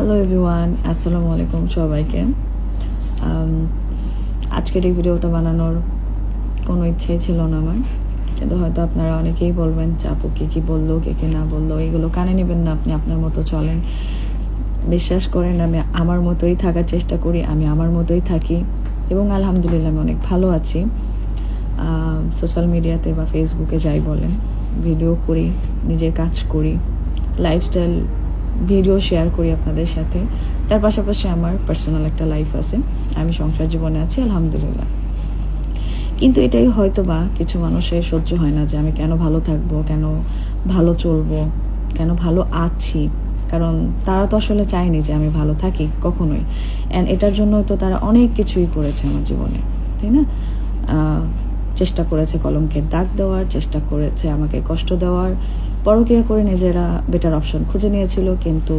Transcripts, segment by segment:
Hello everyone, আসসালামু আলাইকুম সবাইকে। আজকের এই ভিডিওটা বানানোর কোনো ইচ্ছেই ছিল না আমার, কিন্তু হয়তো আপনারা অনেকেই বলবেন যে আপু কে বললো, কে না বললো, এগুলো কানে নেবেন না, আপনি আপনার মতো চলেন। বিশ্বাস করেন, আমি আমার মতোই থাকার চেষ্টা করি, আমি আমার মতোই থাকি এবং আলহামদুলিল্লাহ আমি অনেক ভালো আছি। সোশ্যাল মিডিয়াতে বা ফেসবুকে যাই বলেন, ভিডিও করি, নিজের কাজ করি, লাইফস্টাইল ভিডিও শেয়ার করি আপনাদের সাথে। তার পাশাপাশি আমার পার্সোনাল একটা লাইফ আছে, আমি সংসার জীবনে আছি আলহামদুলিল্লাহ। কিন্তু এটাই হয়তো বা কিছু মানুষের সহ্য হয় না যে আমি কেন ভালো থাকবো, কেন ভালো চলবো, কেন ভালো আছি। কারণ তারা তো আসলে চায়নি যে আমি ভালো থাকি কখনোই, অ্যান্ড এটার জন্য তো তারা অনেক কিছুই করেছে আমার জীবনে, তাই না? চেষ্টা করেছে কলঙ্কের দাগ দেওয়ার, চেষ্টা করেছে আমাকে কষ্ট দেওয়ার, পরকীয়া করে নিজেরা বেটার অপশন খুঁজে নিয়েছিল, কিন্তু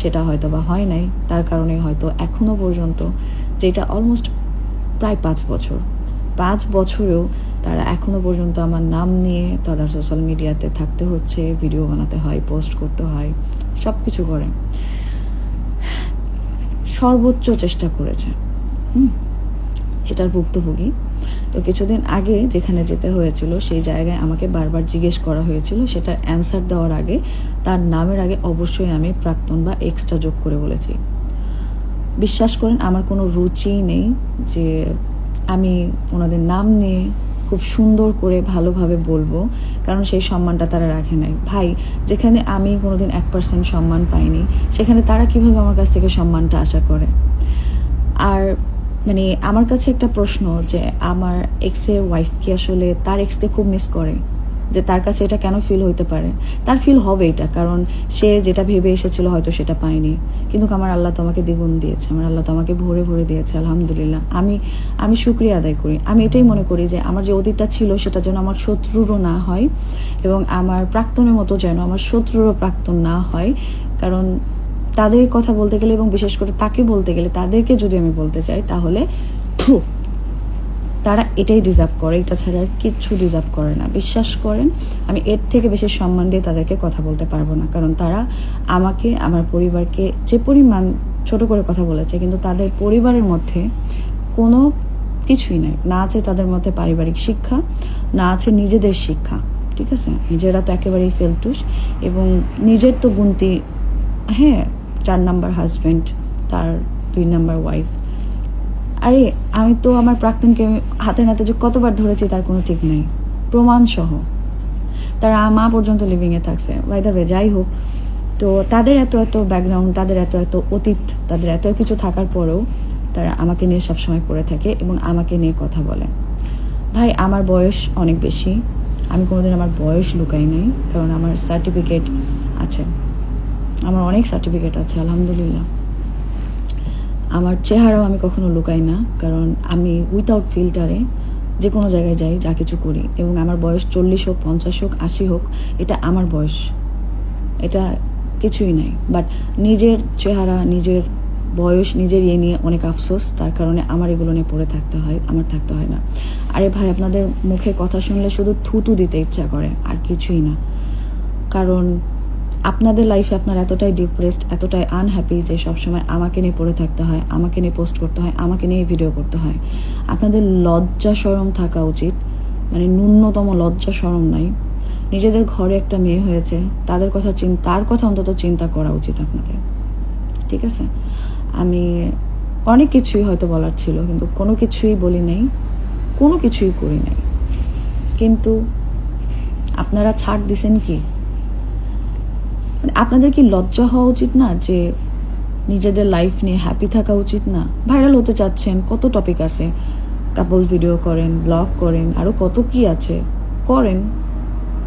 সেটা হয়তো বা হয় নাই। তার কারণে হয়তো এখনো পর্যন্ত, যেটা অলমোস্ট প্রায় 5 বছরেও তারা এখনো পর্যন্ত আমার নাম নিয়ে তারা সোশ্যাল মিডিয়াতে থাকতে হচ্ছে, ভিডিও বানাতে হয়, পোস্ট করতে হয়, সব কিছু করে সর্বোচ্চ চেষ্টা করেছে। এটার ভুক্তভোগী। তো কিছুদিন আগে যেখানে যেতে হয়েছিল সেই জায়গায় আমাকে বারবার জিজ্ঞেস করা হয়েছিল, সেটার অ্যান্সার দেওয়ার আগে তার নামের আগে অবশ্যই আমি প্রাক্তন বা এক্সট্রা যোগ করে বলেছি। বিশ্বাস করেন, আমার কোনো রুচিই নেই যে আমি ওনাদের নাম নিয়ে খুব সুন্দর করে ভালোভাবে বলবো, কারণ সেই সম্মানটা তারা রাখে নাই। ভাই, যেখানে আমি কোনোদিন 1% সম্মান পাইনি, সেখানে তারা কিভাবে আমার কাছ থেকে সম্মানটা আশা করে? আর মানে আমার কাছে একটা প্রশ্ন, যে আমার এক্সের ওয়াইফ কি আসলে তার এক্সকে খুব মিস করে? যে তার কাছে এটা কেন ফিল হইতে পারে? তার ফিল হবে এটা, কারণ সে যেটা ভেবে এসেছিল হয়তো সেটা পায়নি, কিন্তু আমার আল্লাহ তো আমাকে দ্বিগুণ দিয়েছে, আমার আল্লাহ তো আমাকে ভরে ভরে দিয়েছে আলহামদুলিল্লাহ। আমি শুকরিয়া আদায় করি। আমি এটাই মনে করি যে আমার যে অতীতটা ছিল সেটা যেন আমার শত্রুরও না হয়, এবং আমার প্রাক্তনের মতো যেন আমার শত্রুরও প্রাক্তন না হয়। কারণ তাদের কথা বলতে গেলে, এবং বিশেষ করে তাকে বলতে গেলে, তাদেরকে যদি আমি বলতে চাই, তাহলে তারা এটাই ডিজার্ভ করে, এটা ছাড়া আর কিচ্ছু ডিজার্ভ করে না। বিশ্বাস করেন, আমি এর থেকে বেশি সম্মান দিয়ে তাদেরকে কথা বলতে পারবো না, কারণ তারা আমাকে, আমার পরিবারকে যে পরিমাণ ছোট করে কথা বলেছে, কিন্তু তাদের পরিবারের মধ্যে কোনো কিছুই নাই, না আছে তাদের মধ্যে পারিবারিক শিক্ষা, না আছে নিজেদের শিক্ষা। ঠিক আছে, নিজেরা তো একেবারেই ফেলটুস, এবং নিজের তো গুনতি, হ্যাঁ, 4 নাম্বার হাজব্যান্ড, তার 2 নাম্বার ওয়াইফ। আরে আমি তো আমার প্রাক্তনকে হাতে নাতে যে কতবার ধরেছি তার কোনো ঠিক নেই, প্রমাণ সহ। তারা মা পর্যন্ত লিভিংয়ে থাকছে, বাই দ্য ওয়ে। যাই হোক, তো তাদের এত ব্যাকগ্রাউন্ড, তাদের এত অতীত, তাদের এত কিছু থাকার পরেও তারা আমাকে নিয়ে সবসময় পড়ে থাকে এবং আমাকে নিয়ে কথা বলে। ভাই, আমার বয়স অনেক বেশি, আমি কোনোদিন আমার বয়স লুকাই নাই, কারণ আমার সার্টিফিকেট আছে, আমার অনেক সার্টিফিকেট আছে আলহামদুলিল্লাহ। আমার চেহারাও আমি কখনো লুকাই না, কারণ আমি উইথাউট ফিল্টারে যে কোনো জায়গায় যাই, যা কিছু করি। এবং আমার বয়স 40 হোক, 50 হোক, 80 হোক, এটা আমার বয়স, এটা কিছুই নাই। বাট নিজের চেহারা, নিজের বয়স, নিজের ইয়ে নিয়ে অনেক আফসোস, তার কারণে আমার এগুলো নিয়ে পড়ে থাকতে হয়, আমার থাকতে হয় না। আরে ভাই, আপনাদের মুখে কথা শুনলে শুধু থুতু দিতে ইচ্ছা করে, আর কিছুই না। কারণ আপনাদের লাইফে আপনার এতটাই ডিপ্রেসড, এতটাই আনহ্যাপি যে সবসময় আমাকে নিয়ে পড়ে থাকতে হয়, আমাকে নিয়ে পোস্ট করতে হয়, আমাকে নিয়ে ভিডিও করতে হয়। আপনাদের লজ্জা শরম থাকা উচিত, মানে ন্যূনতম লজ্জা শরম নাই। নিজেদের ঘরে একটা মেয়ে হয়েছে, তার কথা অন্তত চিন্তা করা উচিত আপনাদের। ঠিক আছে, আমি অনেক কিছুই হয়তো বলার ছিল, কিন্তু কোনো কিছুই বলি নাই, কোনো কিছুই করি নাই। কিন্তু আপনারা ছাড় দিছেন কি? আপনাদের কি লজ্জা হওয়া উচিত না যে নিজেদের লাইফ নিয়ে হ্যাপি থাকা উচিত না? ভাইরাল হতে চাচ্ছেন, কত টপিক আছে, কাপল ভিডিও করেন, ব্লগ করেন, আরও কত কি আছে, করেন।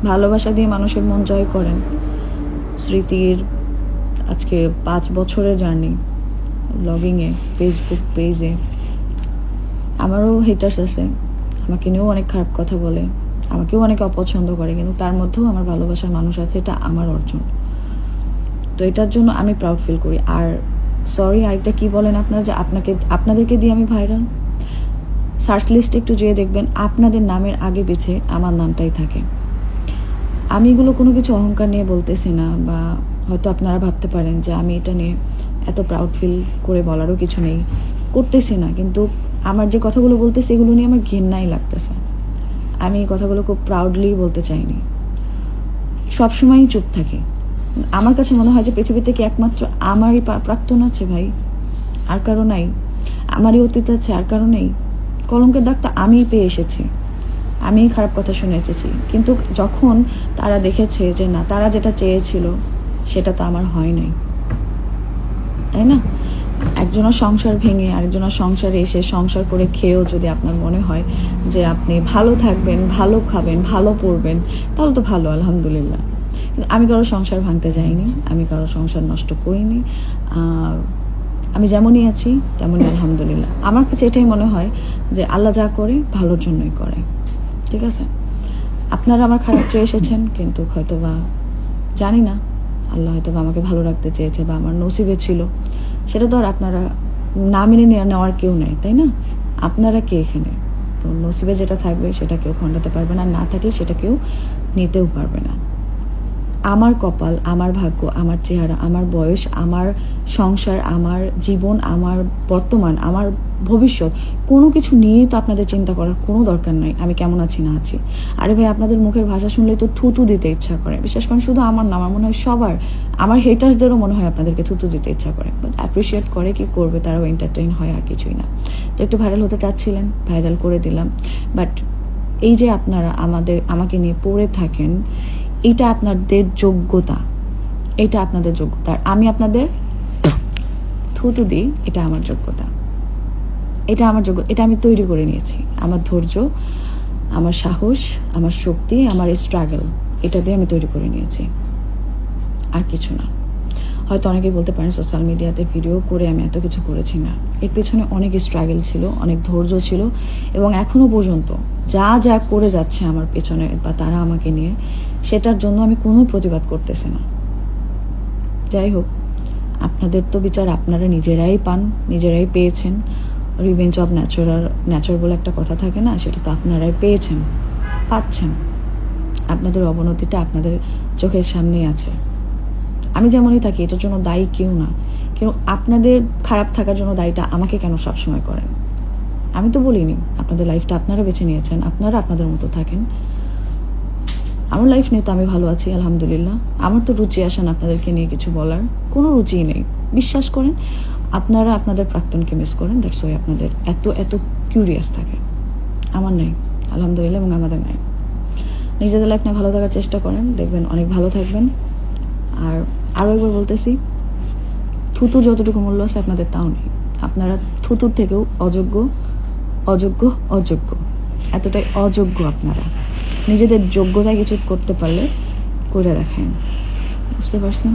ভালোবাসা দিয়ে মানুষের মন জয় করেন। স্মৃতির আজকে 5 বছরের জার্নি ব্লগিংয়ে, ফেসবুক পেজে। আমারও হেটার্স আছে, আমাকে নিয়েও অনেক খারাপ কথা বলে, আমাকেও অনেকে অপছন্দ করে, কিন্তু তার মধ্যেও আমার ভালোবাসার মানুষ আছে, এটা আমার অর্জন। তো এটার জন্য আমি প্রাউড ফিল করি। আর সরি, আরেকটা কি বলেন আপনারা, যে আপনাদেরকে দিয়ে আমি ভাইরাল? সার্চ লিস্টে একটু যেয়ে দেখবেন, আপনাদের নামের আগে পিছে আমার নামটাই থাকে। আমি এগুলো কোনো কিছু অহংকার নিয়ে বলতেছি না, বা হয়তো আপনারা ভাবতে পারেন যে আমি এটা নিয়ে এত প্রাউড ফিল করে বলারও কিছু নেই, করতেছি না, কিন্তু আমার যে কথাগুলো বলতেছি এগুলো নিয়ে আমার ঘেন্নাই লাগতেছে। আমি এই কথাগুলো খুব প্রাউডলি বলতে চাইনি, সবসময়ই চুপ থাকি। আমার কাছে মনে হয় যে পৃথিবীতে কি একমাত্র আমারই প্রাক্তন আছে ভাই, আর কারো নাই? আমারই অতীত আছে, আর কারো নেই? কলঙ্কের দাগটা আমিই পেয়ে এসেছি, আমিই খারাপ কথা শুনে এসেছি, কিন্তু যখন তারা দেখেছে যে না, তারা যেটা চেয়েছিল সেটা তো আমার হয় নাই, তাই না? একজনের সংসার ভেঙে আরেকজনের সংসারে এসে সংসার করে খেয়েও যদি আপনার মনে হয় যে আপনি ভালো থাকবেন, ভালো খাবেন, ভালো পড়বেন, তাহলে তো ভালো, আলহামদুলিল্লাহ। কিন্তু আমি কারো সংসার ভাঙতে যাইনি, আমি কারো সংসার নষ্ট করিনি। আমি যেমনই আছি তেমনই আলহামদুলিল্লাহ। আমার কাছে এটাই মনে হয় যে আল্লাহ যা করে ভালোর জন্যই করে, ঠিক আছে? আপনারা আমার খারাপ চেয়ে এসেছেন, কিন্তু হয়তোবা জানি না, আল্লাহ হয়তোবা আমাকে ভালো রাখতে চেয়েছে বা আমার নসিবে ছিল, সেটা তো আর আপনারা না মেনে নেওয়ার কেউ নেই, তাই না? আপনারা কে এখানে? তো নসিবে যেটা থাকবে সেটা কেউ খণ্ডাতে পারবে না, না থাকলে সেটা কেউ নিতেও পারবে না। আমার কপাল, আমার ভাগ্য, আমার চেহারা, আমার বয়স, আমার সংসার, আমার জীবন, আমার বর্তমান, আমার ভবিষ্যৎ, কোনো কিছু নিয়েই তো আপনাদের চিন্তা করার কোনো দরকার নাই আমি কেমন আছি না আছি। আরে ভাই, আপনাদের মুখের ভাষা শুনলেই তো থুতু দিতে ইচ্ছা করে। বিশেষ করে শুধু আমার না, আমার মনে হয় সবার, আমার হেটার্সদেরও মনে হয় আপনাদেরকে থুতু দিতে ইচ্ছা করে। বাট অ্যাপ্রিসিয়েট করে, কি করবে, তারাও এন্টারটেইন হয়, আর কিছুই না। তো একটু ভাইরাল হতে চাচ্ছিলেন, ভাইরাল করে দিলাম। বাট এই যে আপনারা আমাকে নিয়ে পড়ে থাকেন, এটা আপনাদের যোগ্যতা, এটা আপনাদের যোগ্যতা। আর আমি আপনাদের থুতু দিই, এটা আমার যোগ্যতা, এটা আমার যোগ্যতা, এটা আমি তৈরি করে নিয়েছি। আমার ধৈর্য, আমার সাহস, আমার শক্তি, আমার স্ট্রাগল, এটা দিয়ে আমি তৈরি করে নিয়েছি, আর কিছু না। হয়তো অনেকেই বলতে পারেন সোশ্যাল মিডিয়াতে ভিডিও করে আমি এত কিছু করেছি, না, এর পেছনে অনেক স্ট্রাগল ছিল, অনেক ধৈর্য ছিল, এবং এখনো পর্যন্ত যা যা করে যাচ্ছে আমার পেছনে বা তারা আমাকে নিয়ে, সেটার জন্য আমি কোনো প্রতিবাদ করতেছি না। যাই হোক, আপনাদের তো বিচার আপনারা নিজেরাই পান, নিজেরাই পেয়েছেন। রিভেঞ্জ অফ ন্যাচার বলে একটা কথা থাকে না, সেটা তো আপনারাই পেয়েছেন, পাচ্ছেন। আপনাদের অবনতিটা আপনাদের চোখের সামনেই আছে। আমি যেমনই থাকি, এটার জন্য দায়ী কেউ না, কিন্তু আপনাদের খারাপ থাকার জন্য দায়ীটা আমাকে কেন সবসময় করেন? আমি তো বলিনি, আপনাদের লাইফটা আপনারা বেছে নিয়েছেন, আপনারা আপনাদের মতো থাকেন। আমার লাইফ নিয়ে তো আমি ভালো আছি, আলহামদুলিল্লাহ। আমার তো রুচি আসে না আপনাদেরকে নিয়ে কিছু বলার, কোনো রুচিই নেই। বিশ্বাস করেন, আপনারা আপনাদের প্রাক্তনকে মিস করেন, দ্যাটস ওয়াই আপনাদের এত এত কিউরিয়াস থাকে। আমার নাই, আলহামদুলিল্লাহ, এবং আমাদের নাই। নিজেদের লাইফ নিয়ে ভালো থাকার চেষ্টা করেন, দেখবেন অনেক ভালো থাকবেন। আর আরও একবার বলতেছি, থুতুর যতটুকু মূল্য আছে আপনাদের তাও নেই। আপনারা থুতুর থেকেও অযোগ্য, অযোগ্য, অযোগ্য, এতটাই অযোগ্য আপনারা। নিজেদের যোগ্যতায় কিছু করতে পারলে করে রাখেন, বুঝতে পারছেন?